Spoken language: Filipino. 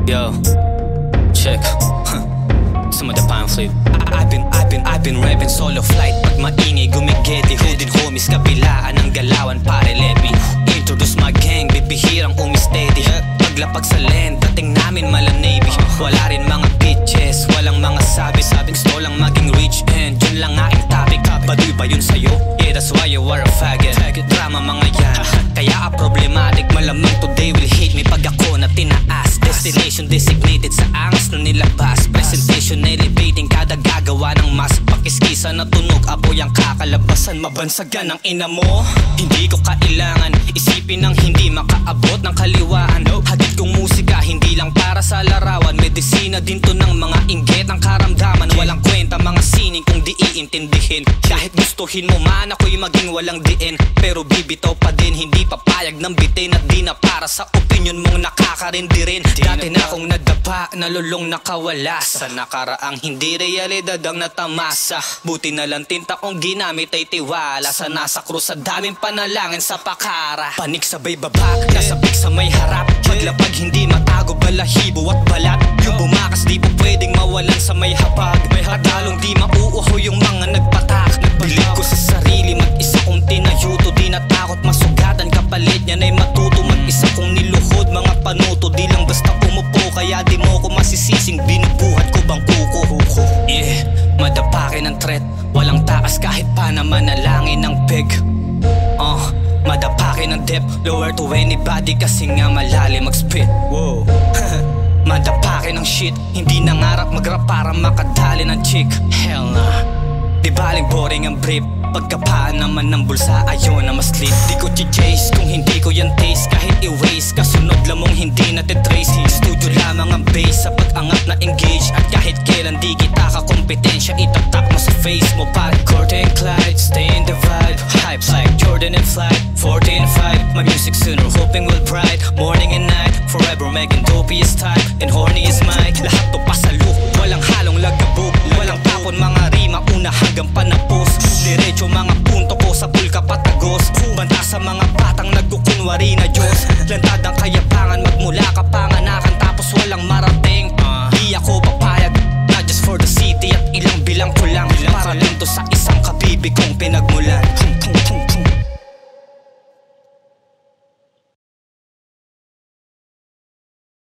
Yo, check. Some of the pan flip. I've been rapping solo flight. Pag maingay gumigeti, hooded homies kabilaan ng galawan pare let me introduce my gang, bibihirang umisteady. Paglapag sa land, dating namin mala navy. Wala rin mga bitches, walang mga sabi. Gusto lang maging rich and yun lang aking topic. Baduy ba yun sa'yo? Yeah, that's why you are a faggot. Drama mga yan, kaya problematic. Malamang today will hate me pag ako na tinaas. Destination designated sa angas na nilabas. Presentation elevating kada gagawa ng mas. Pakiskisa na tunog, apoy ang kakalabasan. Mabansagan ang ina mo, hindi ko kailangan isipin ng hindi makaabot ng kaliwaan. Hatid kong musika, hindi lang para sa larawan. Medisina din to ng mga inggit ng karamdaman. Walang kwenta mga sining kung di iintindihin. Kahit gustuhin mo man ako'y maging walang diin, pero bibitaw pa din, hindi papayag ng bitin. At di na para sa opinion mong nakakarindi rin. Dati na akong nadapa, nalulong nakawala sa nakaraang hindi realidad ang natamasa. Buti na lang tinta kong ginamit ay tiwala sa nasa krus sa daming panalangin sa pakara. Panik sabay baba, nasabik sa may harap. Maglapag hindi matago, balahibo at balat. Yung bumakas di po pwedeng mawalan sa may hapag. At dalong di mauuho yung mga nagpatak. Nagbilib ko sa sarili, mag-isa kong tinayuto. Di natakot masugatan, kapalit niyan ay matuto. Mag-isa kong niluhod, mga panuto. Di lang basta umupo, kaya di mo ko masisising. Binubuhat ko bang kuko. Yeah, madapakin ang threat. Walang taas kahit pa na manalangin ng peg. Madapakin ang depth, lower to anybody kasi nga malalim mag-spit. Wow. Madapakin ang shit, hindi nangarap mag-rap para makadali ng chick. Hell nah. Di baling boring ang brief, pagkapaan naman ng bulsa ayaw na mas-sleep. Di ko chi-chase kung hindi ko yan taste. Kahit i-waste, kasunod lamang hindi natitrace. Studio lamang ang base sa pag-angat na engage. At kahit kailan di kita kakompetensya, itatak mo sa face mo pa. Courtney and Clyde, stay in the vibe. Hypes like Jordan and Flight, 14-5. My music sooner, hoping will bright. Morning and night, forever making dopiest type. And horny is mine, lahat to pasalo. Walang halong lagabog, walang tapon mga rima. Una hanggang panapos, diretso mga punto ko sa pulka patagos. Banta sa mga batang nagkukunwari na Diyos. Lantadang kaya